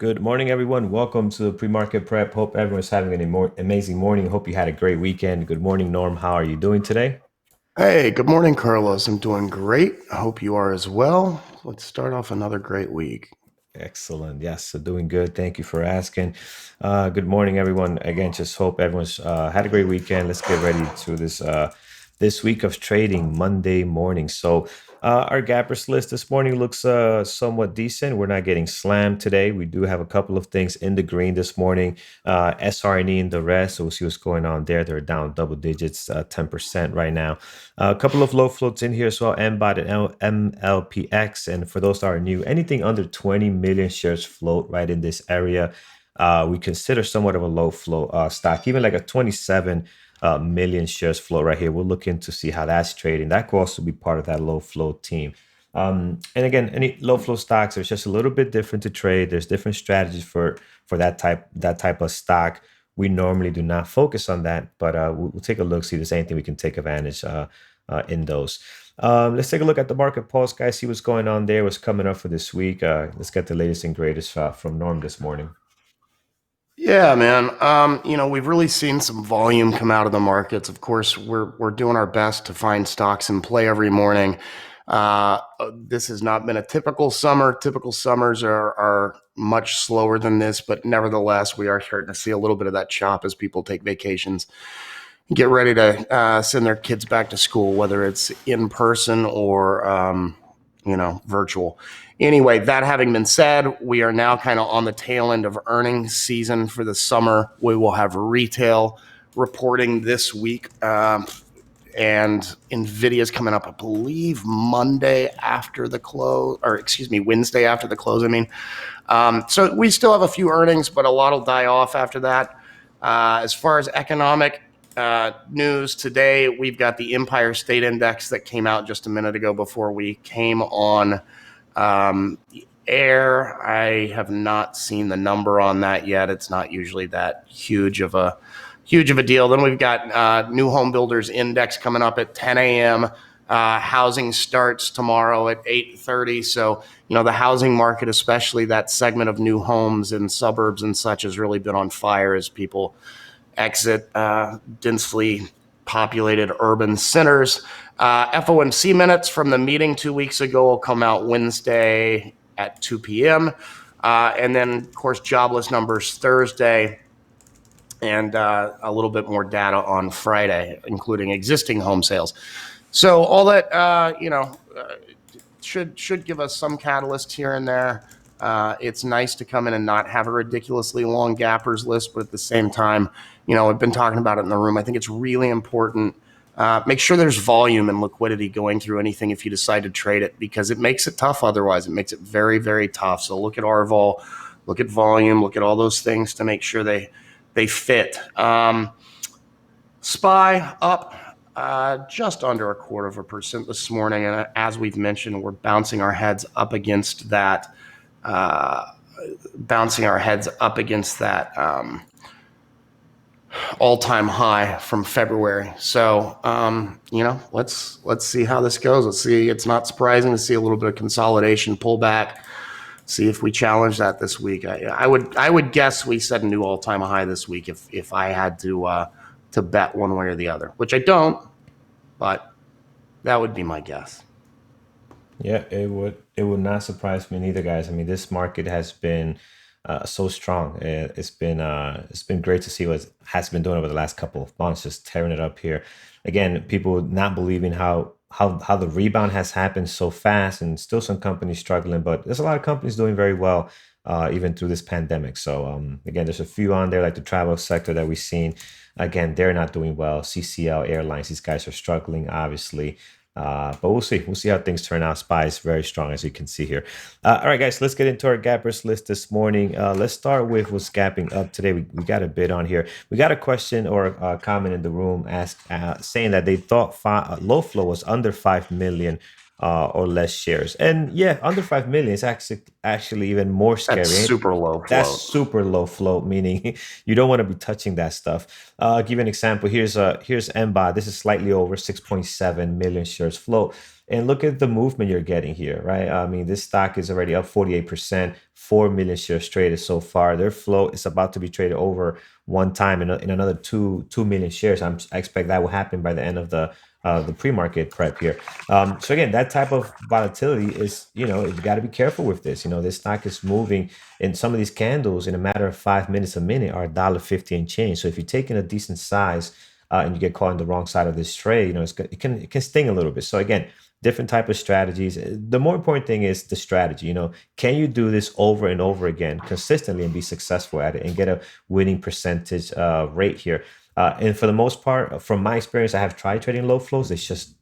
Good morning, everyone. Welcome to Pre-Market Prep. Hope everyone's having an amazing morning. Hope you had a great weekend. Good morning, Norm. How are you doing today? Hey, good morning, Carlos. I'm doing great. I hope you are as well. Let's start off another great week. Excellent. Yes, so doing good. Thank you for asking. Good morning, everyone. Again, just hope everyone's had a great weekend. Let's get ready to this week of trading Monday morning. So our gappers list this morning looks somewhat decent. We're not getting slammed today. We do have a couple of things in the green this morning. SRNE and the rest. So we'll see what's going on there. They're down double digits, 10% right now. A couple of low floats in here as well, MBOT and MLPX. And for those that are new, anything under 20 million shares float right in this area. We consider somewhat of a low flow stock, even like a 27 million shares float right here. We're looking to see how that's trading. That could also be part of that low flow team. And again, any low flow stocks are just a little bit different to trade. There's different strategies for that type of stock. We normally do not focus on that, but we'll take a look, see if there's anything we can take advantage in those. Let's take a look at the market pulse, guys. See what's going on there. What's coming up for this week? Let's get the latest and greatest from Norm this morning. Yeah, man. We've really seen some volume come out of the markets. Of course, we're doing our best to find stocks in play every morning. This has not been a typical summer. Typical summers are much slower than this, but nevertheless, we are starting to see a little bit of that chop as people take vacations, get ready to send their kids back to school, whether it's in person or virtual. Anyway, that having been said, we are now kind of on the tail end of earnings season for the summer. We will have retail reporting this week, and Nvidia's coming up, I believe, Monday after the close, or excuse me, Wednesday after the close. So we still have a few earnings, but a lot will die off after that. As far as economic news today, we've got the Empire State Index that came out just a minute ago before we came on air. I have not seen the number on that yet. It's not usually that huge of a deal. Then we've got new home builders index coming up at 10 a.m. Housing starts tomorrow at 8:30. So, the housing market, especially that segment of new homes in suburbs and such, has really been on fire as people exit densely populated urban centers. FOMC minutes from the meeting 2 weeks ago will come out Wednesday at 2 p.m. And then, of course, jobless numbers Thursday, and a little bit more data on Friday, including existing home sales. So all that, should give us some catalyst here and there. It's nice to come in and not have a ridiculously long gappers list, but at the same time, I've been talking about it in the room. I think it's really important. Make sure there's volume and liquidity going through anything if you decide to trade it, because it makes it tough otherwise. It makes it very, very tough. So look at RVol, look at volume, look at all those things to make sure they fit. SPY up just under 0.25% this morning, and as we've mentioned, we're bouncing our heads up against that. All-time high from February. So, let's see how this goes. Let's see. It's not surprising to see a little bit of consolidation pullback. See if we challenge that this week. I would guess we set a new all-time high this week if I had to bet one way or the other, which I don't, but that would be my guess. Yeah, it would not surprise me neither, guys. I mean, this market has been so strong. It's been great to see what it has been doing over the last couple of months, just tearing it up here. Again, people not believing how the rebound has happened so fast, and still some companies struggling, but there's a lot of companies doing very well. Even through this pandemic. So again, there's a few on there like the travel sector that we've seen. Again, they're not doing well. CCL Airlines, these guys are struggling, obviously. But we'll see. We'll see how things turn out. SPY is very strong, as you can see here. All right, guys, let's get into our gappers list this morning. Let's start with what's gapping up today. We got a bid on here. We got a question or a comment in the room saying that they thought low flow was under 5 million or less shares. And yeah, under 5 million is actually even more That's scary. super low That's float. super low float, meaning you don't want to be touching that stuff. I'll give you an example. Here's MBA. This is slightly over 6.7 million shares float. And look at the movement you're getting here, right? I mean, this stock is already up 48%, 4 million shares traded so far. Their float is about to be traded over one time in another 2 million shares. I expect that will happen by the end of the pre-market prep here. So again, that type of volatility is, you got to be careful with this. This stock is moving, and some of these candles in a matter of 5 minutes a minute are $1.50 and change. So if you're taking a decent size and you get caught on the wrong side of this trade, it can sting a little bit. So again, different type of strategies. The more important thing is the strategy. Can you do this over and over again consistently and be successful at it and get a winning percentage rate here? And for the most part, from my experience, I have tried trading low flows. It's just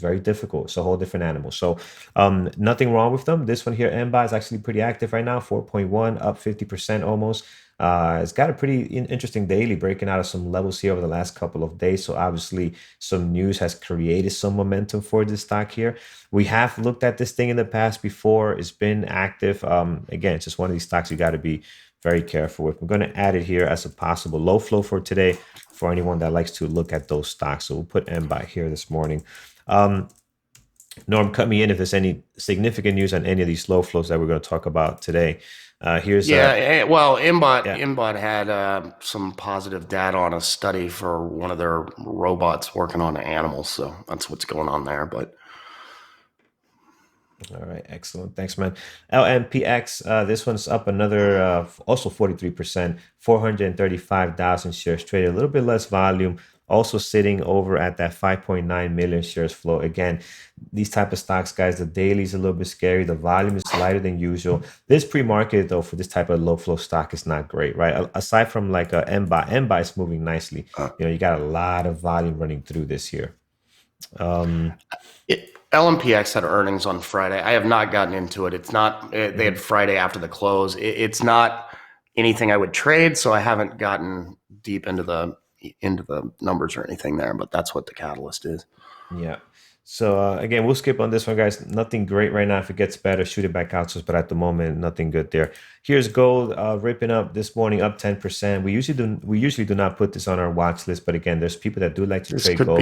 very difficult. It's a whole different animal. So nothing wrong with them. This one here, MBA, is actually pretty active right now, 4.1, up 50% almost. It's got a pretty interesting daily, breaking out of some levels here over the last couple of days. So obviously, some news has created some momentum for this stock here. We have looked at this thing in the past before. It's been active. Again, it's just one of these stocks you got to be very careful with. I'm going to add it here as a possible low flow for today for anyone that likes to look at those stocks. So we'll put MBI here this morning. Norm, cut me in if there's any significant news on any of these low flows that we're going to talk about today. Here's Yeah, well, yeah. Mbot had some positive data on a study for one of their robots working on animals, so that's what's going on there. But All right, excellent. Thanks, man. LMPX, this one's up another, also 43%, 435,000 shares traded, a little bit less volume, also sitting over at that 5.9 million shares flow. Again, these type of stocks, guys, the daily is a little bit scary. The volume is lighter than usual. This pre-market, though, for this type of low flow stock is not great, right? Aside from like a MBA is moving nicely. uh, You got a lot of volume running through this here. LMPX had earnings on Friday. I have not gotten into it. It's not. They had Mhm. Friday after the close. It's not anything I would trade, so I haven't gotten deep into the numbers or anything there. But that's what the catalyst is. Yeah. So again, we'll skip on this one, guys. Nothing great right now. If it gets better, shoot it back out to us. But at the moment, nothing good there. Here's gold ripping up this morning, up 10%. We usually do not put this on our watch list, but again, there's people that do like to This trade could be gold.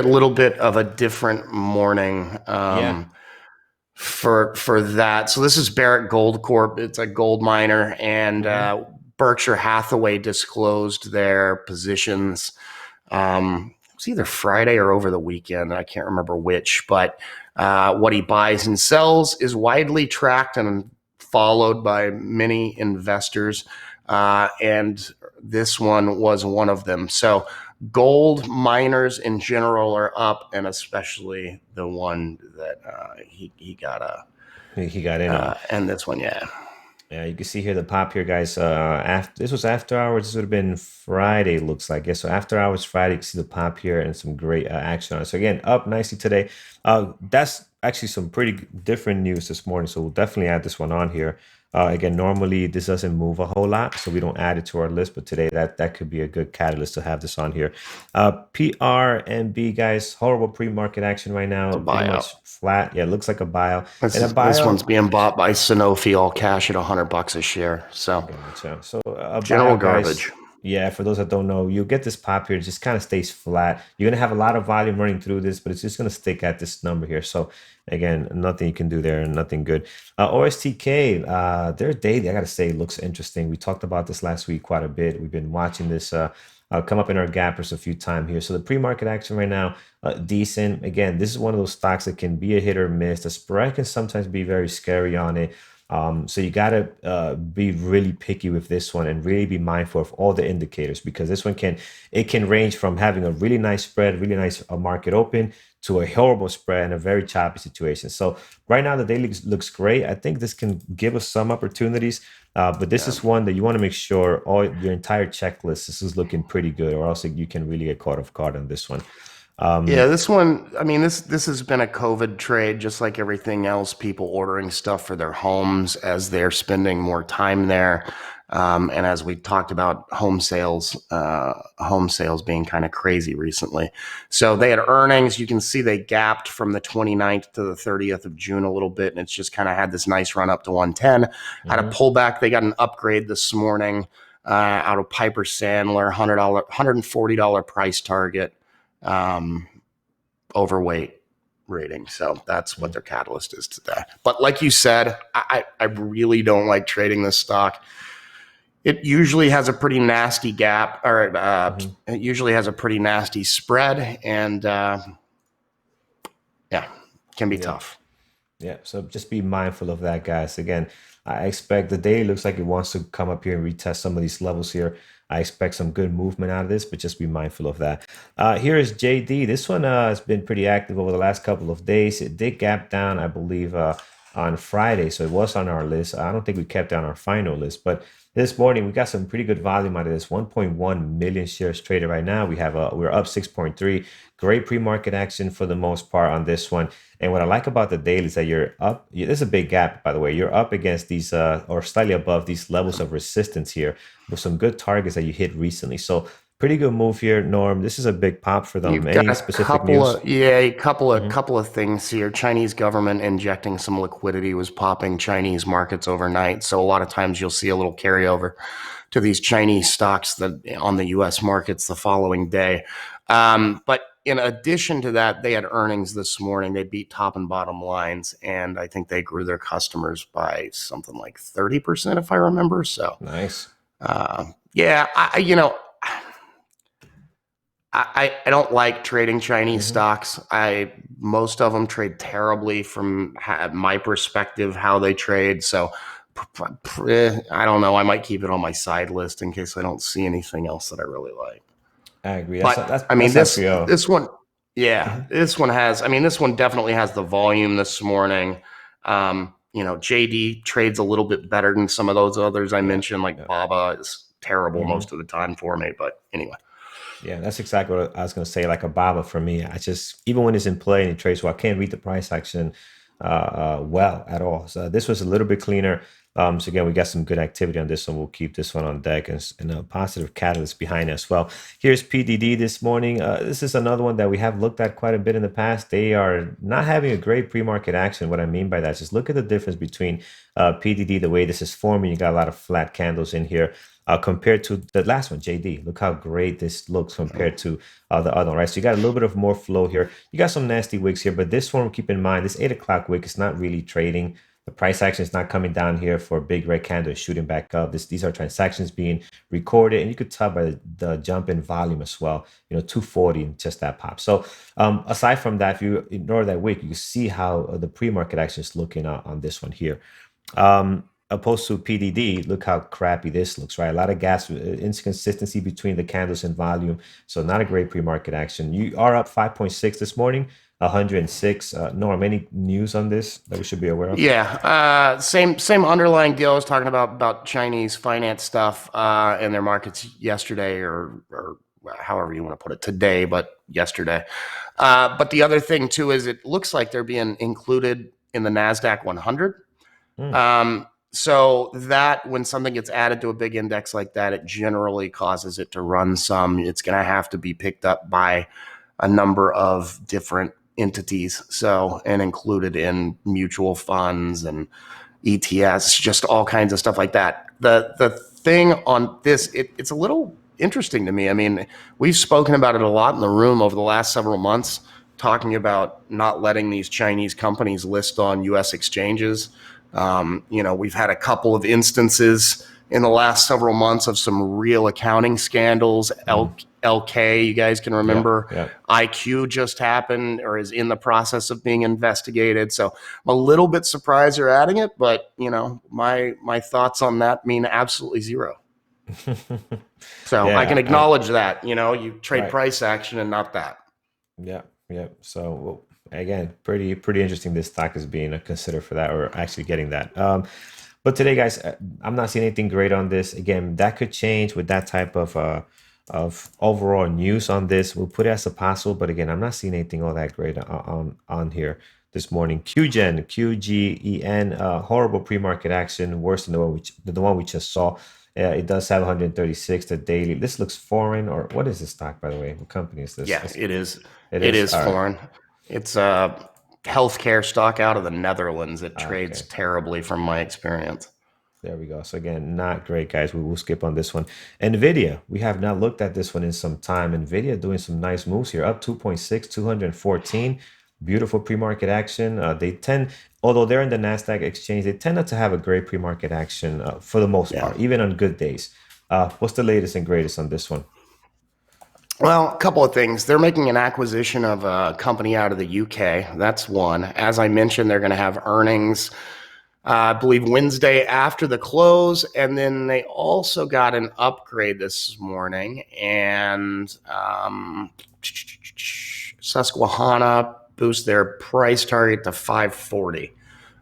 a little bit of a different morning. Yeah. For that. So this is Barrick Gold Corp. It's a gold miner, and Hmm. Berkshire Hathaway disclosed their positions. It was either Friday or over the weekend. I can't remember which, but what he buys and sells is widely tracked and followed by many investors. And this one was one of them. So gold miners in general are up, and especially the one that he got He got in on. and this one, yeah. Yeah, you can see here the pop here, guys. After this was after hours. This would have been Friday, looks like. Yeah, so after hours Friday, you can see the pop here and some great action on it. So again, up nicely today. That's actually some pretty different news this morning. So we'll definitely add this one on here. Again, normally this doesn't move a whole lot, so we don't add it to our list. But today, that could be a good catalyst to have this on here. PRMB, guys, horrible pre-market action right It's now. a Pretty buyout. much flat. Yeah, it looks like a buyout. And a This buyout. one's being bought by Sanofi all cash at $100 a share. So Gotcha. So a general buyout, garbage. guys. Yeah, for those that don't know, you get this pop here, it just kind of stays flat. You're gonna have a lot of volume running through this, but it's just gonna stick at this number here. So again, nothing you can do there, nothing good. OSTK, their daily, I gotta say, looks interesting. We talked about this last week quite a bit. We've been watching this come up in our gappers a few times here. So the pre-market action right now, decent. Again, this is one of those stocks that can be a hit or miss. The spread can sometimes be very scary on it. So you gotta be really picky with this one and really be mindful of all the indicators, because this one can range from having a really nice spread, really nice market open, to a horrible spread and a very choppy situation. So right now the daily looks great. I think this can give us some opportunities, but this Yeah. is one that you want to make sure all your entire checklist this is looking pretty good, or else you can really get caught off guard on this one. Yeah, Um, this one, I mean, this has been a COVID trade, just like everything else, people ordering stuff for their homes as they're spending more time there. And as we talked about home sales being kind of crazy recently. So they had earnings. You can see they gapped from the 29th to the 30th of June a little bit, and it's just kind of had this nice run up to 110. Had a Hmm. pullback. They got an upgrade this morning out of Piper Sandler, $140 price target, um, overweight rating. So that's what their catalyst is today. But like you said, I really don't like trading this stock. It usually has a pretty nasty gap, or Hmm. it usually has a pretty nasty spread, and yeah, can be Yeah. tough. Yeah, so just be mindful of that, guys. Again, I expect the day looks like it wants to come up here and retest some of these levels here. I expect some good movement out of this, but just be mindful of that. Here is JD. This one has been pretty active over the last couple of days. It did gap down, I believe, on Friday, so it was on our list. I don't think we kept on our final list, but this morning we got some pretty good volume out of this. 1.1 million shares traded right now. We're up 6.3. Great pre-market action for the most part on this one. And what I like about the daily is that you're up. There's a big gap, by the way. You're up against these, or slightly above these levels of resistance here with some good targets that you hit recently. So pretty good move here, Norm. This is a big pop for them. You've got Any a specific couple news? of yeah, a couple of Hmm. couple of things here. Chinese government injecting some liquidity was popping Chinese markets overnight. So a lot of times you'll see a little carryover to these Chinese stocks that on the U.S. markets the following day. But in addition to that, they had earnings this morning. They beat top and bottom lines, and I think they grew their customers by something like 30%, if I remember. So, Nice. yeah, I don't like trading Chinese Hmm. stocks. Most of them trade terribly from my perspective how they trade. So I don't know. I might keep it on my side list in case I don't see anything else that I really like. I agree. That's But that's I mean that's IPO. this one, yeah, Hmm. this one has. I mean, this one definitely has the volume this morning. JD trades a little bit better than some of those others I Yeah. mentioned. Like Yeah. Baba is terrible Hmm. most of the time for me. But anyway. Yeah, that's exactly what I was going to say. Like a Baba for me, I just even when it's in play and it trades well, I can't read the price action well at all. So this was a little bit cleaner. So again, we got some good activity on this one. We'll keep this one on deck and a positive catalyst behind it as well. Here's PDD this morning. This is another one that we have looked at quite a bit in the past. They are not having a great pre-market action. What I mean by that is just look at the difference between PDD, the way this is forming. You got a lot of flat candles in here compared to the last one, JD. Look how great this looks compared to the other one, right? So you got a little bit of more flow here. You got some nasty wicks here, but this one, keep in mind, this 8 o'clock wick is not really trading. The price action is not coming down here for a big red candle and shooting back up. These are transactions being recorded, and you could tell by the jump in volume as well. 240 and just that pop. So aside from that, if you ignore that wick, you see how the pre-market action is looking on this one here. Opposed to PDD, look how crappy this looks, right? A lot of gas inconsistency between the candles and volume. So not a great pre-market action. You are up 5.6 this morning, 106. Norm, any news on this that we should be aware of? Yeah, same underlying deal I was talking about Chinese finance stuff in their markets yesterday, or however you want to put it today, but yesterday. But the other thing too is it looks like they're being included in the Nasdaq 100. Hmm. So that when something gets added to a big index like that, it generally causes it to run some. It's going to have to be picked up by a number of different entities. So, and included in mutual funds and ETS, just all kinds of stuff like that. The thing on this, it's a little interesting to me. I mean, we've spoken about it a lot in the room over the last several months, talking about not letting these Chinese companies list on U.S. exchanges. We've had a couple of instances in the last several months of some real accounting scandals. Mm. LK, you guys can Yeah, remember. yeah. IQ just happened or is in the process of being investigated. So I'm a little bit surprised they're adding it, but my thoughts on that mean absolutely zero. So I can Yeah, acknowledge that. You trade right. price action and not that. Yeah, yeah. So well, again, pretty interesting. This stock is being considered for that, or actually getting that. But today, guys, I'm not seeing anything great on this. Again, that could change with that type of overall news on this. We'll put it as a possible, but again, I'm not seeing anything all that great on here. this morning. QGen, horrible pre-market action, worse than the one we just saw. It does have 136 the daily. This looks foreign, or what is this stock, by the way? What company is this? Yeah, it is. It It is. is All right. foreign. It's a healthcare stock out of the Netherlands. It trades Okay. terribly from my experience. There we go. So again, not great, guys. We will skip on this one. Nvidia, we have not looked at this one in some time. Nvidia doing some nice moves here, up 2.6, 214. Beautiful pre-market action. They tend, although they're in the Nasdaq exchange, they tend not to have a great pre-market action for the most Yeah. part, even on good days. What's the latest and greatest on this one? Well, a couple of things. They're making an acquisition of a company out of the UK. That's one. As I mentioned, they're going to have earnings, I believe, Wednesday after the close. And then they also got an upgrade this morning. And Susquehanna boost their price target to 540.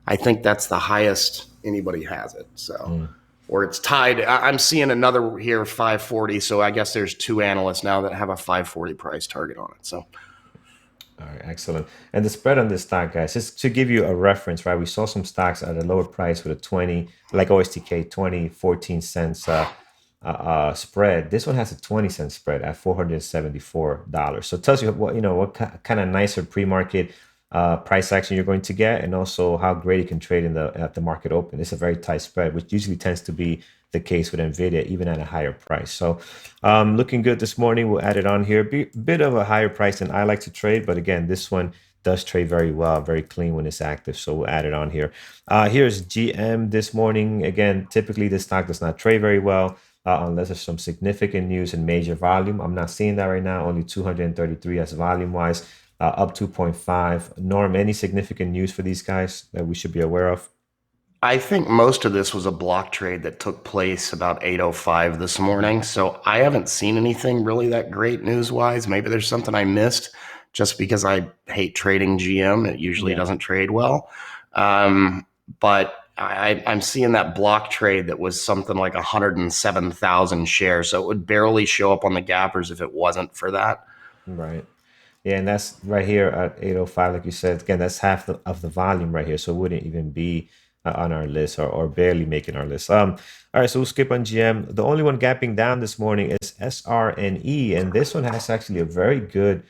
I think that's the highest anybody has it. So, Mm. or it's tied. I'm seeing another here 540. So I guess there's two analysts now that have a 540 price target on it. So All right, excellent. And the spread on this stock, guys, just to give you a reference, right? We saw some stocks at a lower price with a 20, like OSTK, 20, 14 cents spread. This one has a 20-cent spread at $474. So it tells you what kind of nicer pre-market price action you're going to get, and also how great it can trade in the at the market open. It's a very tight spread, which usually tends to be the case with Nvidia, even at a higher price. So, looking good this morning. We'll add it on here. Bit of a higher price than I like to trade, but again, this one does trade very well, very clean when it's active. So we'll add it on here. Here's GM this morning. Again, typically this stock does not trade very well. Unless there's some significant news and major volume. I'm not seeing that right now. Only 233 as volume wise, up 2.5. Norm, any significant news for these guys that we should be aware of? I think most of this was a block trade that took place about 8:05 this morning. So I haven't seen anything really that great news wise. Maybe there's something I missed just because I hate trading GM. It usually Yeah. doesn't trade well. But I'm seeing that block trade that was something like 107,000 shares. So it would barely show up on the gappers if it wasn't for that. Right. Yeah, and that's right here at 805, like you said. Again, that's half of the volume right here, so it wouldn't even be on our list or barely making our list. All right, so we'll skip on GM. The only one gapping down this morning is SRNE, and this one has actually a very good,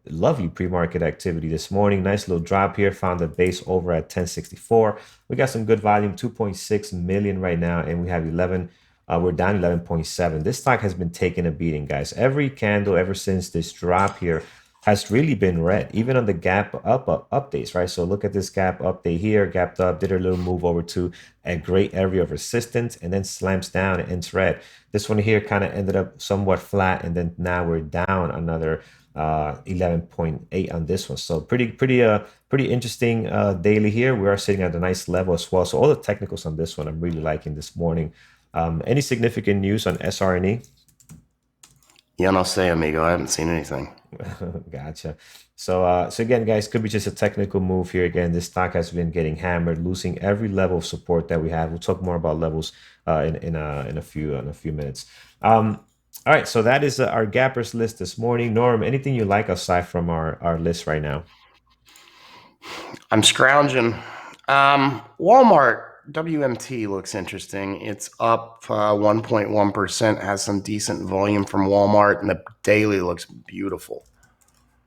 lovely pre-market activity this morning. Nice little drop here. Found the base over at 1064. We got some good volume, 2.6 million right now, and we have 11. We're down 11.7. This stock has been taking a beating, guys. Every candle ever since this drop here has really been red, even on the gap updates, right? So look at this gap update here, gapped up, did a little move over to a great area of resistance, and then slams down and ends red. This one here kind of ended up somewhat flat, and then now we're down another 11.8 on this one. So pretty interesting daily here. We are sitting at a nice level as well. So all the technicals on this one I'm really liking this morning. Any significant news on SRNE? Yeah, no say, amigo. I haven't seen anything. Gotcha. So again, guys, could be just a technical move here. Again, this stock has been getting hammered, losing every level of support that we have. We'll talk more about levels in a few minutes. All right, so that is our gappers list this morning. Norm, anything you like aside from our list right now? I'm scrounging. Walmart WMT looks interesting. It's up 1.1%, has some decent volume from Walmart, and the daily looks beautiful.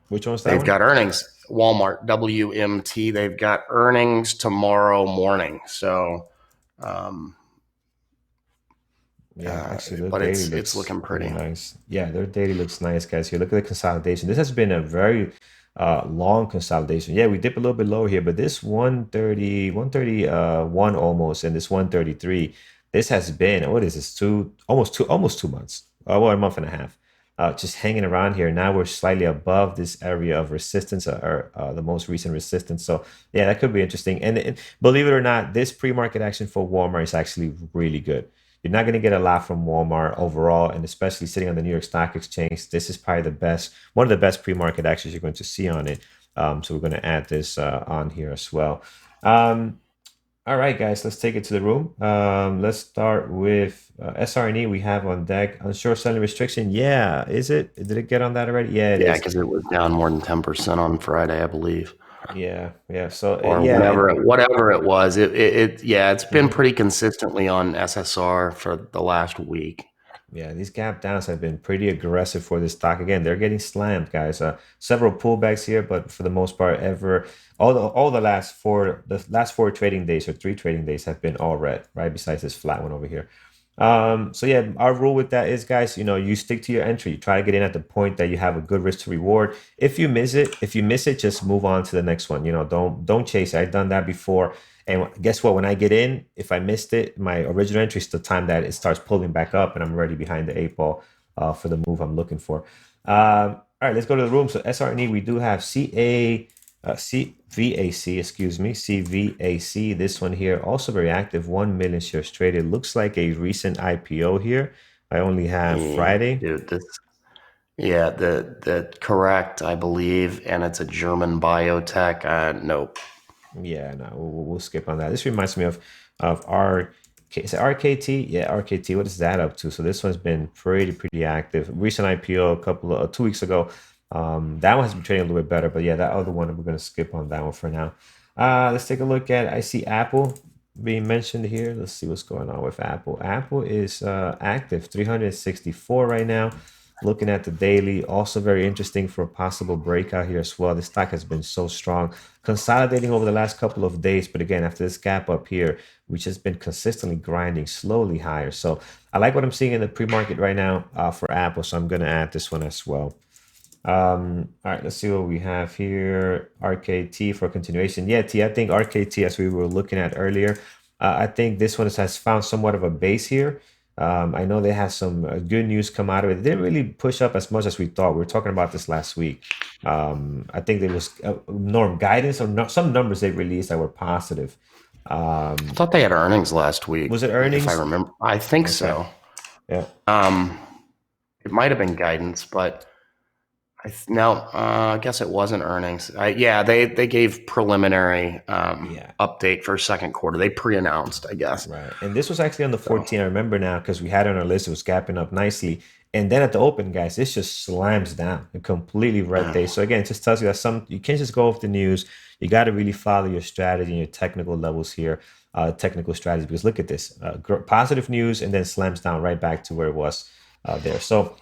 Which one's that They've one? got earnings. Walmart WMT. They've got earnings tomorrow morning. So, um, Yeah, actually, their but daily it's looks looking pretty pretty. nice. Yeah, their daily looks nice, guys. Here, look at the consolidation. This has been a very long consolidation. Yeah, we dip a little bit lower here, but this 130, 131 almost, and this 133, this has been, what is this, almost 2 months, well, a month and a half, just hanging around here. Now we're slightly above this area of resistance, or the most recent resistance. So yeah, that could be interesting. And believe it or not, this pre-market action for Walmart is actually really good. You're not going to get a lot from Walmart overall, and especially sitting on the New York Stock Exchange. This is probably one of the best pre-market actions you're going to see on it. So we're going to add this on here as well. Um, all right, guys, let's take it to the room. Let's start with SRNE. We have on deck on short selling restriction. Yeah, is it? Did it get on that already? Yeah, it Yeah, is. because it was down more than 10% on Friday, I believe. Yeah, yeah. So or yeah, and whatever it was. Yeah, it's been mhm. pretty consistently on SSR for the last week. Yeah, these gap downs have been pretty aggressive for this stock. Again, they're getting slammed, guys. Several pullbacks here, but for the most part, all the last four trading days or three trading days have been all red, right? Besides this flat one over here. So yeah, our rule with that is, guys, you stick to your entry. You try to get in at the point that you have a good risk to reward. If you miss it, just move on to the next one. Don't chase it. I've done that before. And guess what? When I get in, if I missed it, my original entry is the time that it starts pulling back up, and I'm already behind the eight ball for the move I'm looking for. All right, let's go to the room. So SRNE, we do have CVAC, excuse me, CVAC. This one here, also very active, 1 million shares traded. Looks like a recent IPO here. I only have Yeah, Friday. dude, yeah, the correct, I believe, and it's a German biotech. Nope. Yeah, no, we'll skip on that. This reminds me of is it RKT? Yeah, RKT. What is that up to? So this one's been pretty active. Recent IPO a couple of 2 weeks ago. That one has been trading a little bit better, but yeah, that other one we're gonna skip on that one for now. Let's take a look at. I see Apple being mentioned here. Let's see what's going on with Apple. Apple is active, 364 right now. Looking at the daily, also very interesting for a possible breakout here as well. The stock has been so strong, consolidating over the last couple of days. But again, after this gap up here, which has been consistently grinding slowly higher. So I like what I'm seeing in the pre-market right now for Apple. So I'm going to add this one as well. All right, let's see what we have here. RKT for continuation. Yeah, T, I think RKT, as we were looking at earlier, I think this one has found somewhat of a base here. I know they had some good news come out of it. It didn't really push up as much as we thought. We were talking about this last week. I think there was norm guidance or some numbers they released that were positive. I Um, thought they had earnings last week, was it if I earnings? remember. I think Okay. so. Yeah. Um, it might have been guidance, but no, I guess it wasn't earnings. Yeah, they gave preliminary Yeah. update for second quarter. They pre-announced, I guess. Right. And this was actually on the So 14th. I remember now because we had it on our list. It was gapping up nicely. And then at the open, guys, this just slams down a completely red yeah, day. So again, it just tells you that you can't just go off the news. You got to really follow your strategy and your technical levels here, technical strategy. Because look at this, positive news and then slams down right back to where it was there. So,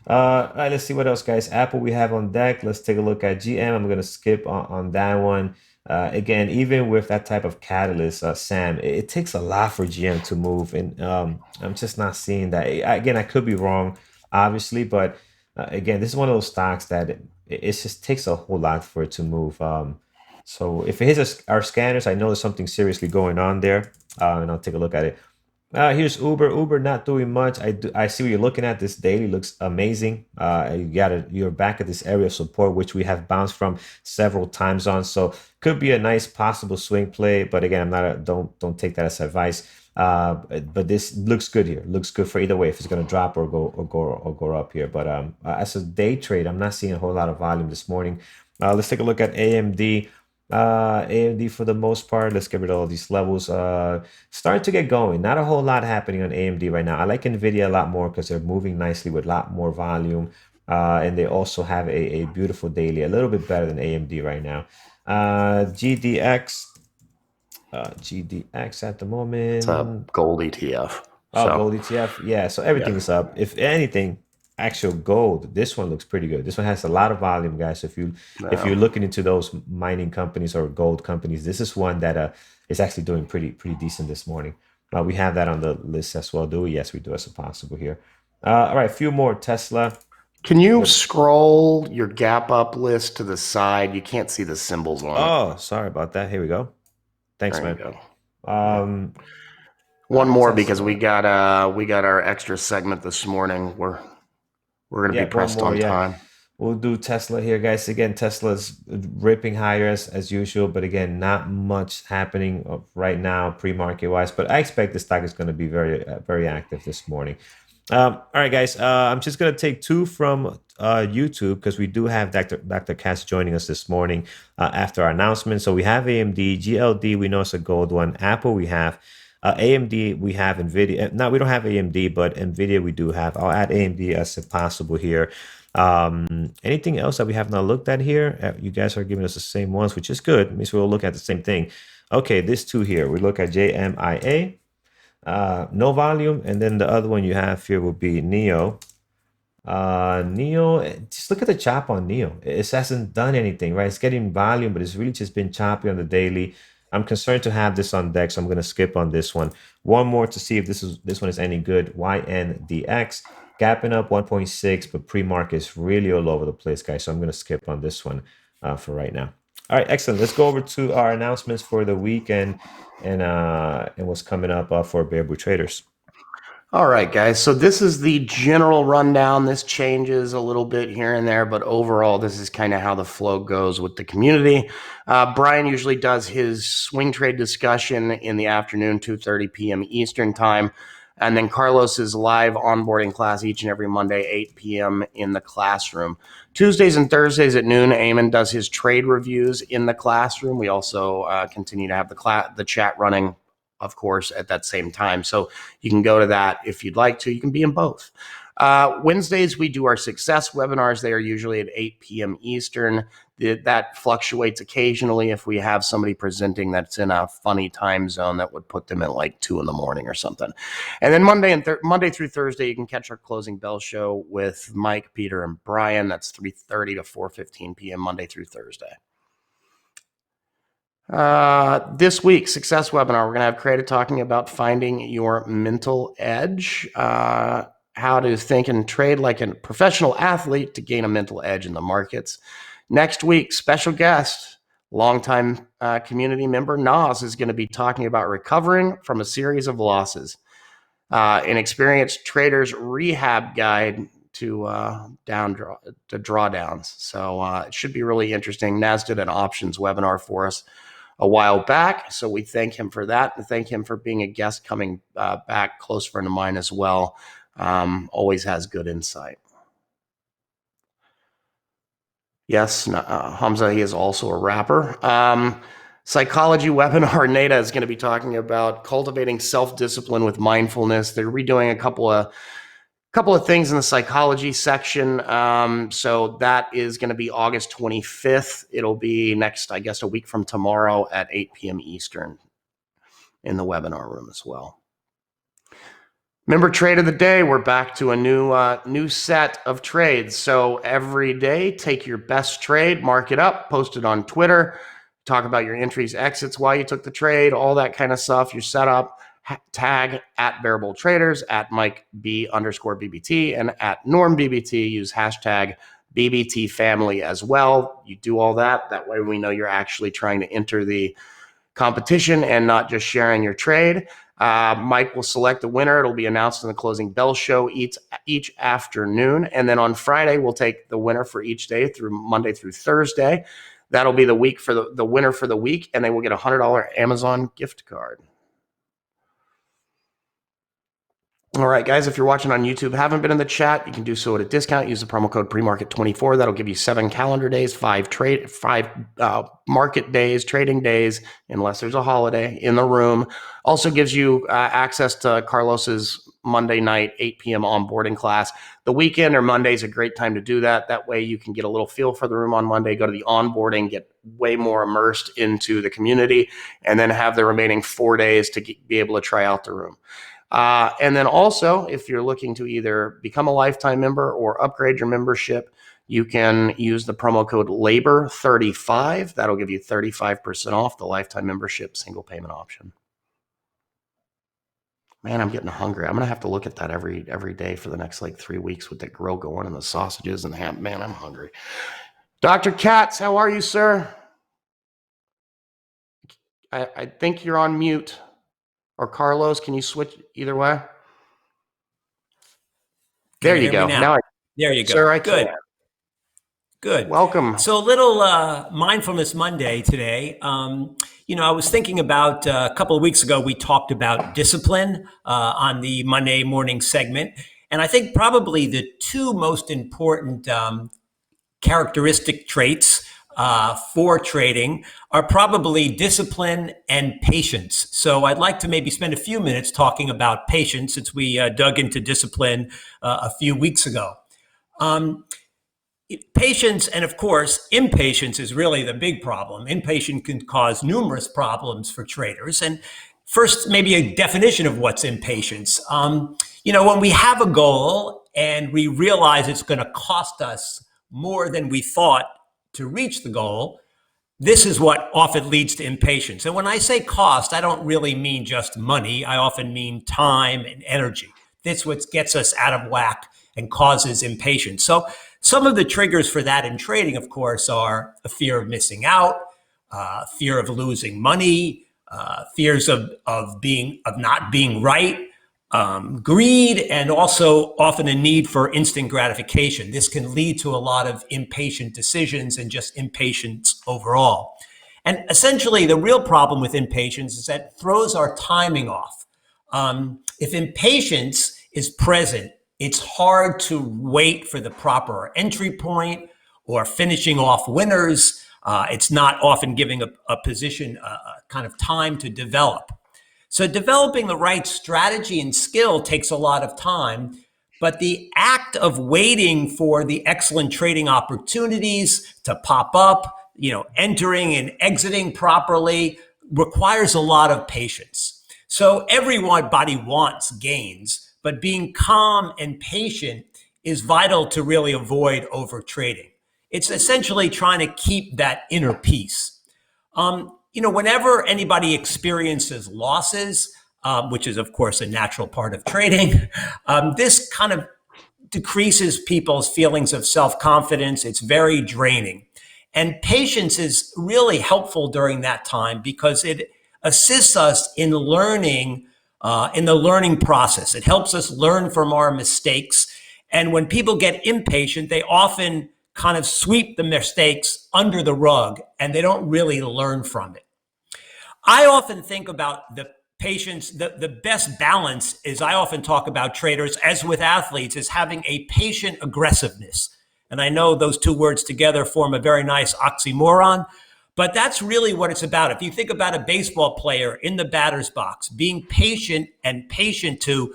all right, let's see what else, guys. Apple we have on deck. Let's take a look at GM. I'm going to skip on that one. Again, even with that type of catalyst, Sam, it takes a lot for GM to move, and I'm just not seeing that. Again, I could be wrong, obviously, but again, this is one of those stocks that it just takes a whole lot for it to move. So if it hits our scanners, I know there's something seriously going on there, and I'll take a look at it. Here's Uber. Uber not doing much. I see what you're looking at. This daily looks amazing. You're back at this area of support, which we have bounced from several times on. So could be a nice possible swing play. But again, I'm not a, don't take that as advice. But this looks good here. Looks good for either way if it's going to drop or go up here. But as a day trade, I'm not seeing a whole lot of volume this morning. Let's take a look at AMD. AMD for the most part. Let's get rid of all these levels. Starting to get going. Not a whole lot happening on AMD right now. I like Nvidia a lot more because they're moving nicely with a lot more volume. And they also have a beautiful daily, a little bit better than AMD right now. GDX, GDX at the it's a moment. gold ETF. Oh, So gold ETF. Yeah, so yeah, everything is up. If anything, actual gold, this one looks pretty good. This one has a lot of volume, guys. If yeah. you're looking into those mining companies or gold companies, this is one that is actually doing pretty decent this morning. We have that on the list as well, do we? Yes, we do as a possible here. All right, a few more Tesla. Can you What? scroll your gap up list to the side? You can't see the symbols on it. Oh, sorry about that. Here we go. Thanks, There you man. go. Yeah. Um, One more because Tesla. we got our extra segment this morning. We're gonna be Yeah, one pressed more. on Yeah. time. We'll do Tesla here, guys. Again, Tesla's ripping higher as usual, but again, not much happening right now, pre-market wise. But I expect the stock is going to be very active this morning. All right, guys. I'm just going to take two from YouTube because we do have Dr. Cass joining us this morning after our announcement. So we have AMD, GLD. We know it's a gold one. Apple, we have. AMD, we have NVIDIA. No, we don't have AMD, but NVIDIA we do have. I'll add AMD as if possible here. Anything else that we have not looked at here? You guys are giving us the same ones, which is good. Means we'll look at the same thing. Okay, this two here. We look at JMIA, no volume, and then the other one you have here will be Neo. Neo, just look at the chop on Neo. It hasn't done anything, right? It's getting volume, but it's really just been choppy on the daily. I'm concerned to have this on deck, so I'm gonna skip on this one. One more to see if this one is any good. YNDX gapping up 1.6, but pre-market is really all over the place, guys. So I'm gonna skip on this one for right now. All right, excellent. Let's go over to our announcements for the week and what's coming up for Bareboot Traders. All right, guys. So this is the general rundown. This changes a little bit here and there, but overall, this is kind of how the flow goes with the community. Brian usually does his swing trade discussion in the afternoon, 2:30 p.m. Eastern time. And then Carlos's live onboarding class each and every Monday, 8 p.m. in the classroom. Tuesdays and Thursdays at noon, Eamon does his trade reviews in the classroom. We also continue to have the chat running, of course, at that same time. So you can go to that if you'd like to. You can be in both. Wednesdays, we do our success webinars. They are usually at 8 p.m. Eastern. That fluctuates occasionally if we have somebody presenting that's in a funny time zone that would put them at like 2 in the morning or something. And then Monday through Thursday, you can catch our closing bell show with Mike, Peter, and Brian. That's 3:30 to 4:15 p.m. Monday through Thursday. This week, success webinar, we're going to have Creative talking about finding your mental edge, how to think and trade like a professional athlete to gain a mental edge in the markets. Next week, special guest, longtime community member Nas is going to be talking about recovering from a series of losses, an experienced trader's rehab guide to drawdowns. So it should be really interesting. Nas did an options webinar for us a while back, so we thank him for that and thank him for being a guest coming back, close friend of mine as well. Always has good insight. Yes, Hamza, he is also a rapper. Psychology webinar, Nada is going to be talking about cultivating self-discipline with mindfulness. They're redoing a couple of things in the psychology section. So that is going to be August 25th. It'll be next, I guess, a week from tomorrow at 8 p.m. Eastern in the webinar room as well. Member trade of the day, we're back to a new set of trades. So every day, take your best trade, mark it up, post it on Twitter, talk about your entries, exits, why you took the trade, all that kind of stuff, your setup. Tag at Bearable Traders, at Mike B_BBT, and at Norm BBT. Use hashtag BBT family as well. You do all that. That way we know you're actually trying to enter the competition and not just sharing your trade. Mike will select the winner. It'll be announced in the closing bell show each afternoon. And then on Friday, we'll take the winner for each day through Monday through Thursday. That'll be the week for the winner for the week, and they will get a $100 Amazon gift card. All right, guys, if you're watching on YouTube, haven't been in the chat, you can do so at a discount. Use the promo code premarket24. That'll give you 7 calendar days, 5 market days, trading days, unless there's a holiday in the room. Also gives you access to Carlos's Monday night, 8 p.m. onboarding class. The weekend or Monday is a great time to do that. That way you can get a little feel for the room on Monday, go to the onboarding, get way more immersed into the community, and then have the remaining 4 days to be able to try out the room. And then also, if you're looking to either become a lifetime member or upgrade your membership, you can use the promo code LABOR35. That'll give you 35% off the lifetime membership single payment option. Man, I'm getting hungry. I'm going to have to look at that every day for the next like 3 weeks with the grill going and the sausages and the ham. Man, I'm hungry. Dr. Katz, how are you, sir? I think you're on mute. Or Carlos, can you switch either way? There you go. Now there you go. Sir, I can. Good. Welcome. So a little Mindfulness Monday today. I was thinking about a couple of weeks ago, we talked about discipline on the Monday morning segment. And I think probably the two most important characteristic traits for trading are probably discipline and patience. So I'd like to maybe spend a few minutes talking about patience since we dug into discipline a few weeks ago. Patience and, of course, impatience is really the big problem. Impatience can cause numerous problems for traders. And first, maybe a definition of what's impatience. When we have a goal and we realize it's going to cost us more than we thought to reach the goal, this is what often leads to impatience. And when I say cost, I don't really mean just money. I often mean time and energy. That's what gets us out of whack and causes impatience. So some of the triggers for that in trading, of course, are a fear of missing out, fear of losing money, fears of not being right, greed, and also often a need for instant gratification. This can lead to a lot of impatient decisions and just impatience overall. And essentially, the real problem with impatience is that it throws our timing off. If impatience is present, it's hard to wait for the proper entry point or finishing off winners. It's not often giving a position kind of time to develop. So developing the right strategy and skill takes a lot of time, but the act of waiting for the excellent trading opportunities to pop up, entering and exiting properly requires a lot of patience. So everybody wants gains, but being calm and patient is vital to really avoid over trading. It's essentially trying to keep that inner peace. Whenever anybody experiences losses, which is, of course, a natural part of trading, this kind of decreases people's feelings of self-confidence. It's very draining. And patience is really helpful during that time because it assists us in learning, in the learning process. It helps us learn from our mistakes. And when people get impatient, they often kind of sweep the mistakes under the rug and they don't really learn from it. I often think about the patience, the best balance is I often talk about traders, as with athletes, is having a patient aggressiveness. And I know those two words together form a very nice oxymoron, but that's really what it's about. If you think about a baseball player in the batter's box, being patient to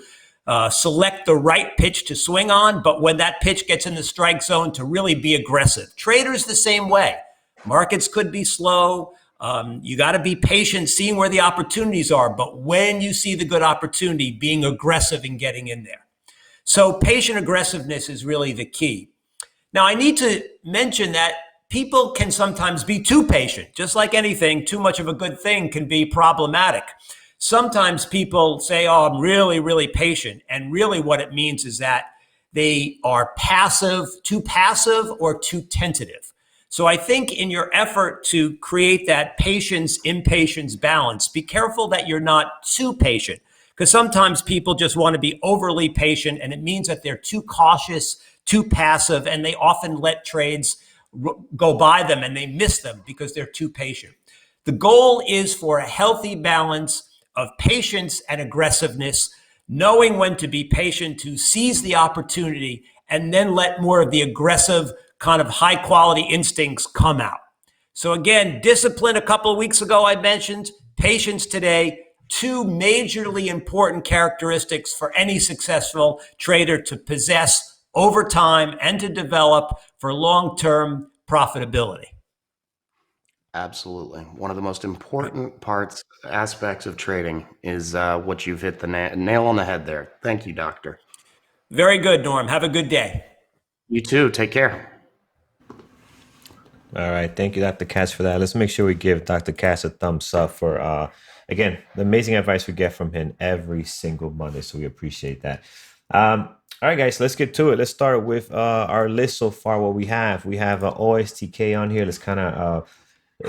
select the right pitch to swing on, but when that pitch gets in the strike zone, to really be aggressive. Traders the same way. Markets could be slow. You got to be patient, seeing where the opportunities are. But when you see the good opportunity, being aggressive and getting in there. So patient aggressiveness is really the key. Now, I need to mention that people can sometimes be too patient. Just like anything, too much of a good thing can be problematic. Sometimes people say, oh, I'm really, really patient. And really what it means is that they are passive or too tentative. So I think in your effort to create that patience-impatience balance, be careful that you're not too patient, because sometimes people just want to be overly patient, and it means that they're too cautious, too passive, and they often let trades go by them and they miss them because they're too patient. The goal is for a healthy balance of patience and aggressiveness, knowing when to be patient, to seize the opportunity, and then let more of the aggressive kind of high quality instincts come out. So again, discipline a couple of weeks ago I mentioned, patience today, two majorly important characteristics for any successful trader to possess over time and to develop for long-term profitability. Absolutely. One of the most important aspects of trading is what you've hit the nail on the head there. Thank you, Doctor. Very good, Norm. Have a good day. You too. Take care. All right. Thank you, Dr. Cass, for that. Let's make sure we give Dr. Cass a thumbs up for, again, the amazing advice we get from him every single Monday. So we appreciate that. All right, guys, let's get to it. Let's start with our list so far. What we have OSTK on here. Let's kind of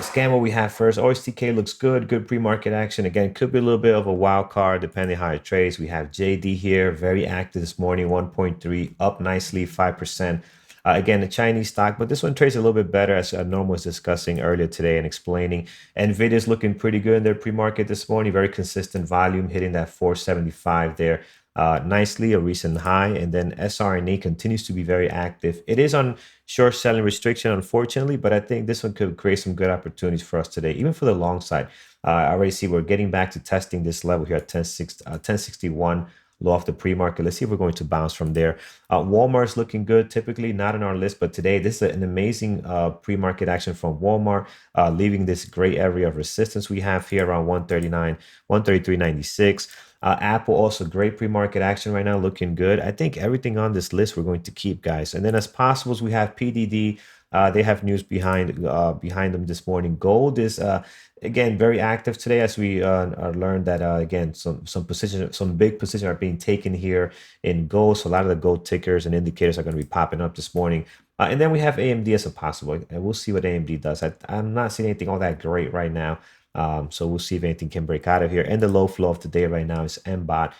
scan what we have first. OSTK looks good pre-market action. Again, could be a little bit of a wild card depending how it trades. We have JD here, very active this morning, 1.3, up nicely, 5%. Again, a Chinese stock, but this one trades a little bit better, as Norm was discussing earlier today and explaining. NVIDIA is looking pretty good in their pre-market this morning. Very consistent volume, hitting that 475 there. nicely, a recent high. And then SRNA continues to be very active. It is on short selling restriction, unfortunately, but I think this one could create some good opportunities for us today, even for the long side. I already see we're getting back to testing this level here at 1061 low off the pre-market. Let's see if we're going to bounce from there. Walmart's looking good, typically not on our list, but today this is an amazing pre-market action from Walmart, leaving this gray area of resistance we have here around 139, 133.96. Apple also great pre-market action right now, looking good. I think everything on this list we're going to keep, guys. And then as possibles, we have PDD. They have news behind them this morning. Gold is again very active today, as we learned that again some big positions are being taken here in gold. So a lot of the gold tickers and indicators are going to be popping up this morning. And then we have AMD as a possible, and we'll see what AMD does. I'm not seeing anything all that great right now. So we'll see if anything can break out of here. And the low flow of the day right now is MBOT,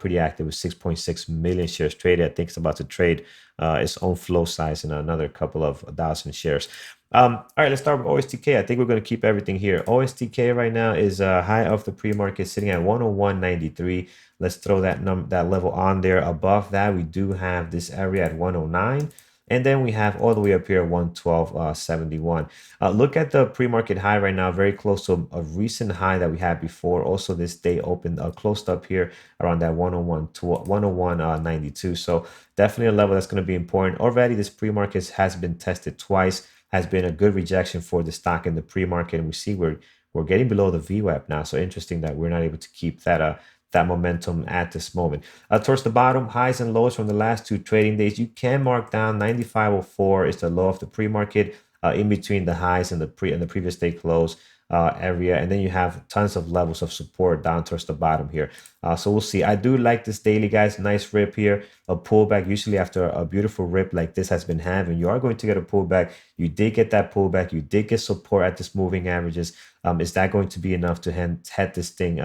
pretty active with 6.6 million shares traded. I think it's about to trade its own flow size in another couple of thousand shares. All right, let's start with OSTK. I think we're going to keep everything here. OSTK right now is high of the pre-market, sitting at 101.93. Let's throw that level on there. Above that, we do have this area at 109. And then we have all the way up here 112.71. Look at the pre-market high right now, very close to a recent high that we had before. Also, this day opened closed up here around that 101 to 101.92. So definitely a level that's going to be important. Already, this pre-market has been tested twice, has been a good rejection for the stock in the pre-market. And we see we're getting below the VWAP now. So interesting that we're not able to keep that momentum at this moment. Towards the bottom, highs and lows from the last two trading days. You can mark down 95.04 is the low of the pre-market, in between the highs and the previous day close area, and then you have tons of levels of support down towards the bottom here. So we'll see. I do like this daily, guys. Nice rip here, a pullback. Usually after a beautiful rip like this has been having, you are going to get a pullback. You did get that pullback. You did get support at this moving averages. Is that going to be enough to head this thing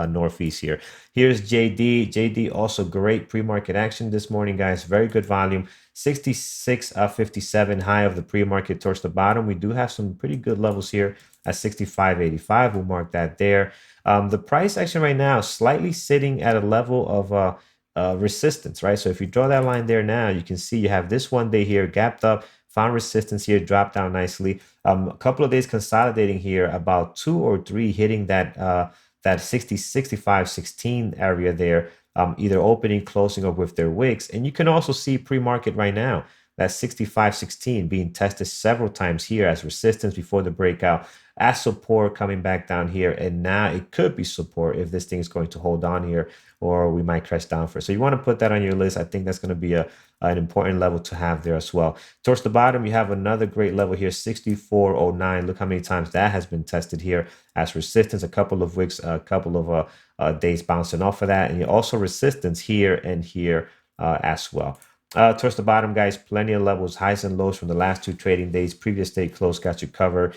northeast here? Here's JD. JD also great pre-market action this morning, guys. Very good volume. 66.57 high of the pre-market towards the bottom. We do have some pretty good levels here at 65.85. We'll mark that there. The price action right now slightly sitting at a level of resistance, right? So if you draw that line there now, you can see you have this one day here gapped up, found resistance here, dropped down nicely. A couple of days consolidating here, about 2 or 3 hitting that 65, 16 area there, either opening, closing, or with their wicks. And you can also see pre-market right now, that 65.16 being tested several times here as resistance before the breakout, as support coming back down here. And now it could be support if this thing is going to hold on here, or we might crash down for it. So you want to put that on your list. I think that's going to be an important level to have there as well. Towards the bottom, you have another great level here, 64.09. Look how many times that has been tested here as resistance. A couple of weeks, a couple of days bouncing off of that. And you also resistance here and here as well. Towards the bottom, guys, plenty of levels, highs and lows from the last 2 trading days. Previous day close got you covered.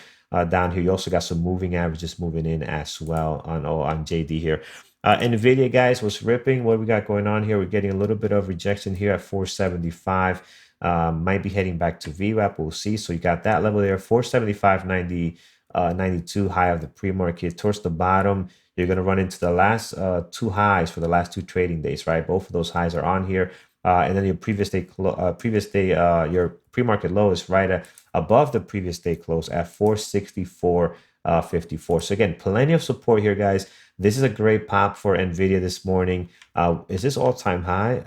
Down here, you also got some moving averages moving in as well on JD here. NVIDIA, guys, was ripping. What we got going on here? We're getting a little bit of rejection here at 475. Might be heading back to VWAP. We'll see. So you got that level there, 475.90, 92 high of the pre-market. Towards the bottom, you're going to run into the last 2 highs for the last 2 trading days, right? Both of those highs are on here. And then your previous day, your pre-market low is right above the previous day close at 464.54. So again, plenty of support here, guys. This is a great pop for NVIDIA this morning. Is this all-time high?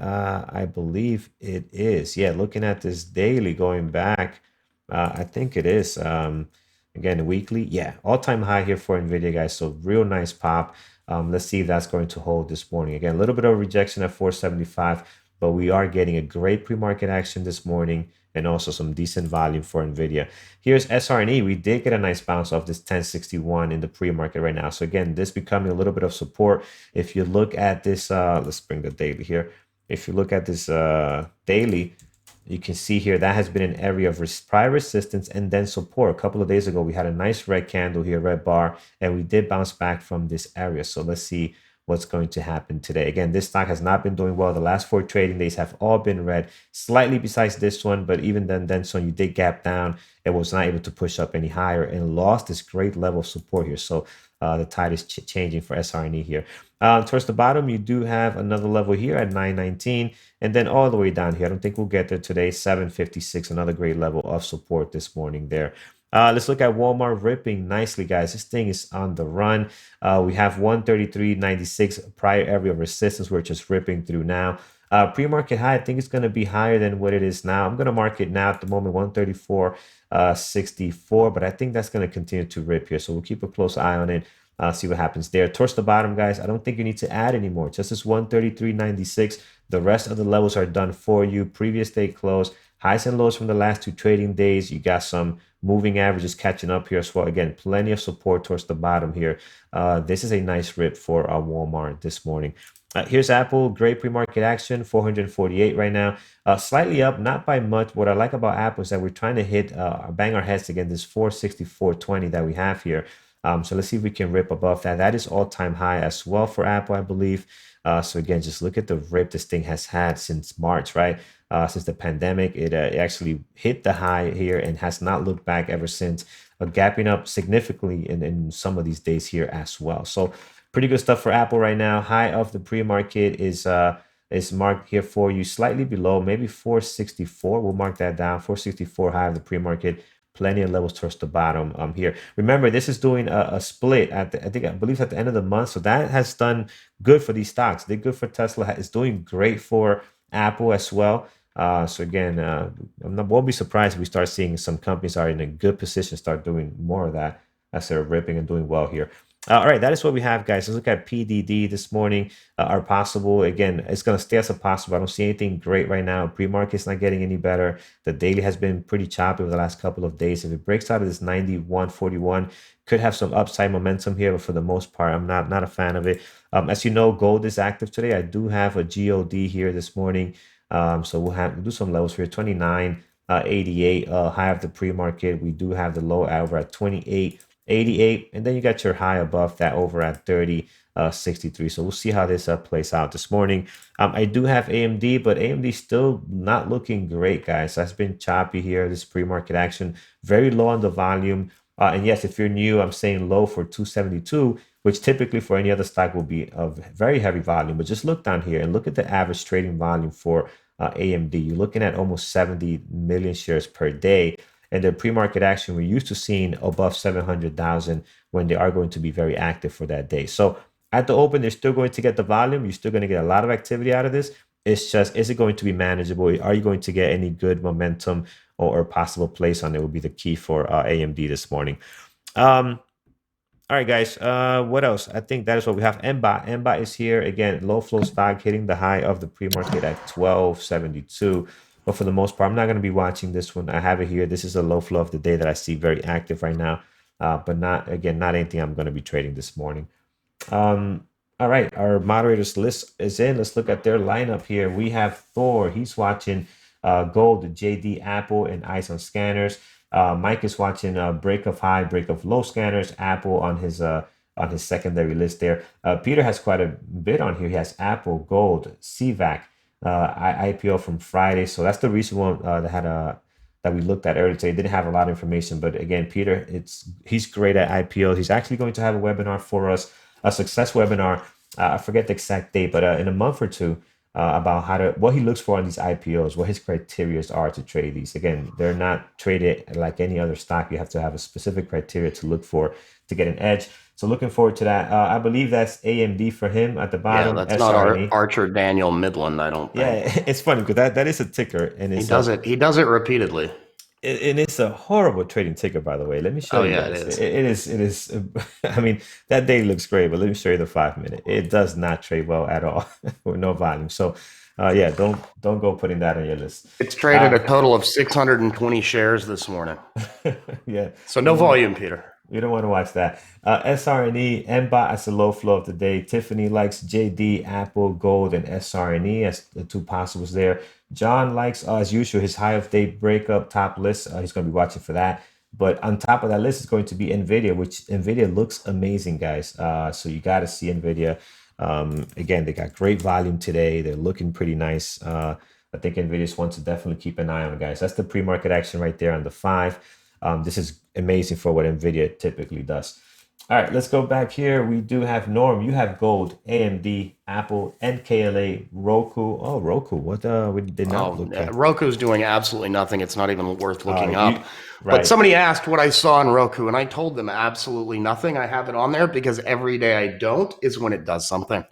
I believe it is. Yeah, looking at this daily going back, I think it is. Again, weekly. Yeah, all-time high here for NVIDIA, guys. So real nice pop. Let's see if that's going to hold this morning. Again, a little bit of rejection at 475. But we are getting a great pre-market action this morning and also some decent volume for NVIDIA. Here's SRNE. We did get a nice bounce off this 1061 in the pre-market right now. So again, this becoming a little bit of support. If you look at this, let's bring the daily here. If you look at this daily, you can see here that has been an area of prior resistance and then support. A couple of days ago, we had a nice red candle here, red bar, and we did bounce back from this area. So let's see what's going to happen today. Again, this stock has not been doing well. The last 4 trading days have all been red, slightly besides this one, but even then so you did gap down. It was not able to push up any higher and lost this great level of support here. So The tide is changing for SRNE here. Towards the bottom, you do have another level here at 919, and then all the way down here. I don't think we'll get there today. 756, another great level of support this morning there. Let's look at Walmart ripping nicely, guys. This thing is on the run. We have 133.96 prior area of resistance. We're just ripping through now. Pre-market high, I think it's going to be higher than what it is now. I'm going to mark it now at the moment, 134.64, but I think that's going to continue to rip here. So we'll keep a close eye on it. See what happens there. Towards the bottom, guys, I don't think you need to add anymore. Just this 133.96. The rest of the levels are done for you. Previous day close, highs and lows from the last 2 trading days. You got some moving averages catching up here as well. Again, plenty of support towards the bottom here. This is a nice rip for Walmart this morning. Here's Apple, great pre-market action, 448 right now. Slightly up, not by much. What I like about Apple is that we're trying to hit, bang our heads against this 464.20 that we have here. So let's see if we can rip above that. That is all-time high as well for Apple, I believe. So again, just look at the rip this thing has had since March, right? Since the pandemic, it actually hit the high here and has not looked back ever since, gapping up significantly in some of these days here as well. So pretty good stuff for Apple right now. High of the pre-market is marked here for you, slightly below, maybe 464. We'll mark that down. 464 high of the pre-market. Plenty of levels towards the bottom here. Remember, this is doing a split at the, I believe at the end of the month. So that has done good for these stocks. They're good for Tesla. It's doing great for Apple as well. So again, won't be surprised if we start seeing some companies are in a good position start doing more of that as they're ripping and doing well here. All right, that is what we have, guys. Let's look at PDD this morning. Our possible, again, it's going to stay as a possible. I don't see anything great right now. Pre-market's not getting any better. The daily has been pretty choppy over the last couple of days. If it breaks out of this 91.41, could have some upside momentum here, but for the most part, I'm not a fan of it. As you know, gold is active today. I do have a GOD here this morning. So we'll do some levels here, 29.88 high of the pre-market. We do have the low over at 28.88, and then you got your high above that over at 30.63. So we'll see how this plays out this morning. I do have AMD, but AMD still not looking great, guys. That's been choppy here, this pre-market action, very low on the volume. And yes, if you're new, I'm saying low for 272, which typically for any other stock will be of very heavy volume. But just look down here and look at the average trading volume for AMD. You're looking at almost 70 million shares per day. And the pre-market action, we're used to seeing above 700,000 when they are going to be very active for that day. So at the open, they're still going to get the volume. You're still going to get a lot of activity out of this. It's just, is it going to be manageable? Are you going to get any good momentum or possible place on it will be the key for AMD this morning. All right, guys. What else? I think that is what we have. MBOT is here again. Low flow stock hitting the high of the pre-market at 1272. But for the most part, I'm not going to be watching this one. I have it here. This is a low flow of the day that I see very active right now. But not anything I'm going to be trading this morning. All right, our moderators list is in. Let's look at their lineup here. We have Thor. He's watching gold, JD, Apple, and eyes on scanners. Mike is watching break of high, break of low scanners, Apple on his secondary list there. Peter has quite a bit on here. He has Apple, gold, CVAC, IPO from Friday. So that's the recent one that we looked at earlier today. Didn't have a lot of information, but again, Peter, he's great at IPO. He's actually going to have a webinar for us, a success webinar. I forget the exact date, but in a month or two. About what he looks for on these IPOs, what his criteria are to trade these. Again, they're not traded like any other stock. You have to have a specific criteria to look for to get an edge. So looking forward to that. I believe that's AMD for him at the bottom. Yeah, that's SRNE. not Archer Daniel Midland, I don't think. Yeah, it's funny because that is a ticker, and he does it repeatedly. And it's a horrible trading ticker, by the way. Let me show you guys. It is. I mean, that day looks great, but let me show you the 5-minute. It does not trade well at all with no volume. So, yeah, don't go putting that on your list. It's traded a total of 620 shares this morning. Yeah. So no volume, Peter. You don't want to watch that. SRNE, MBOT as a low flow of the day. Tiffany likes JD, Apple, Gold, and SRNE as the two possibles there. John likes, as usual, his high of day breakup top list. He's going to be watching for that. But on top of that list is going to be NVIDIA, which NVIDIA looks amazing, guys. So you got to see NVIDIA. Again, they got great volume today. They're looking pretty nice. I think NVIDIA is one to definitely keep an eye on, guys. That's the pre-market action right there on the 5. This is amazing for what NVIDIA typically does. All right, let's go back here. We do have Norm. You have gold, AMD, Apple, NKLA, Roku. Oh, Roku. What? We did not Oh, look at. Roku's doing absolutely nothing. It's not even worth looking up. You But right. somebody asked what I saw in Roku, and I told them absolutely nothing. I have it on there because every day I don't is when it does something.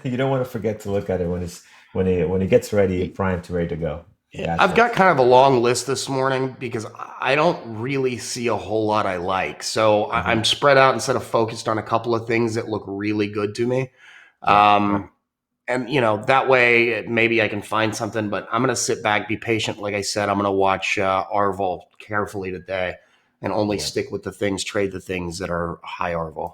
You don't want to forget to look at it when it gets ready, primed to ready to go. I I've gotcha. got kind of a long list this morning because I don't really see a whole lot I like. So I'm Hmm. spread out instead of focused on a couple of things that look really good to me. Yep. Yep. Um, and that way maybe I can find something. But I'm gonna sit back, be patient. Like I said, I'm gonna watch Arvol carefully today, and only Yep. stick with the things, trade the things that are high Arvol.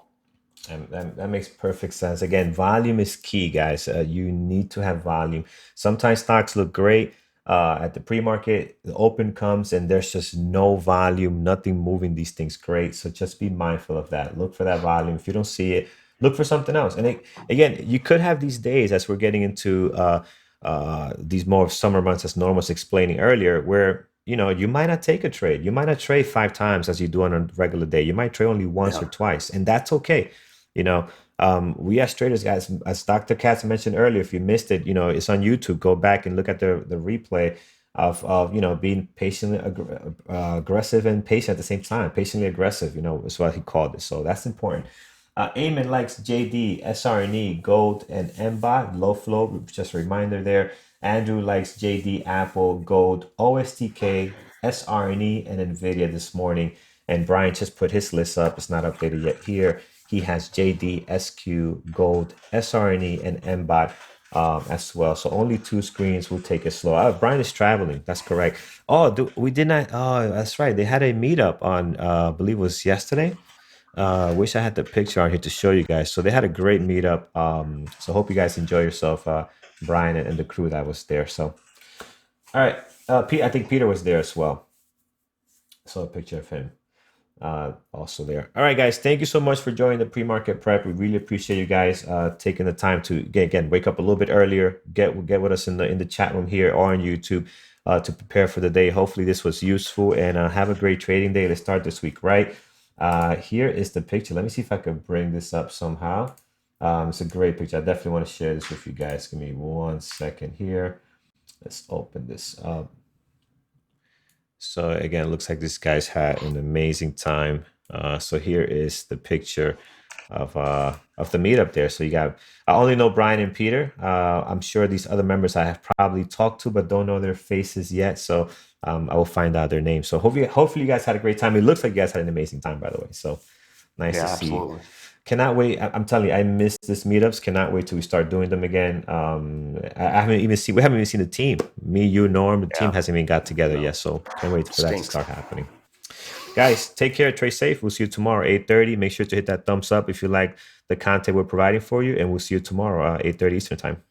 And that makes perfect sense. Again, volume is key, guys. You need to have volume. Sometimes stocks look great at the pre-market. The open comes and there's just no volume, nothing moving these things great. So just be mindful of that. Look for that volume. If you don't see it, look for something else. And again, you could have these days as we're getting into these more summer months, as Norm was explaining earlier, where you might not take a trade. You might not trade 5 times as you do on a regular day. You might trade only once or Yeah, twice, and that's okay. You know, we as traders, guys, as Dr. Katz mentioned earlier, if you missed it, it's on YouTube. Go back and look at the replay of being patiently aggressive and patient at the same time. Patiently aggressive, is what he called it. So that's important. Eamon likes JD, SRNE, Gold, and MBOT, low flow. Just a reminder there. Andrew likes JD, Apple, Gold, OSTK, SRNE, and NVIDIA this morning. And Brian just put his list up. It's not updated yet here. He has JD, SQ, Gold, SRNE, and MBOT as well. So only two screens. Will take it slow. Brian is traveling. That's correct. Oh, we did not. Oh, that's right. They had a meetup on, I believe it was yesterday. Wish I had the picture on here to show you guys. So they had a great meetup. So hope you guys enjoy yourself, Brian and the crew that was there. So all right, Pete, I think Peter was there as well. Saw a picture of him also there. All right, guys, thank you so much for joining the pre-market prep. We really appreciate you guys taking the time to again wake up a little bit earlier, get with us in the chat room here or on YouTube to prepare for the day. Hopefully this was useful and have a great trading day. Let's start this week, right? Here is the picture. Let me see if I can bring this up somehow. It's a great picture. I definitely want to share this with you guys. Give me 1 second here. Let's open this up. So again, it looks like this guy's had an amazing time. So here is the picture of the meetup there. So you got I only know Brian and Peter. I'm sure these other members I have probably talked to, but don't know their faces yet. So I will find out their names. So hopefully you guys had a great time. It looks like you guys had an amazing time, by the way. So nice to yeah, see. absolutely. Cannot wait. I'm telling you, I miss this meetups. Cannot wait till we start doing them again. I haven't even seen. We haven't even seen the team. Me, you, Norm. The team Yeah, hasn't even got together no, yet. So can't wait for that to stinks. start happening. Guys, take care. Trade safe. We'll see you tomorrow, 8:30. Make sure to hit that thumbs up if you like the content we're providing for you, and we'll see you tomorrow, 8:30 Eastern time.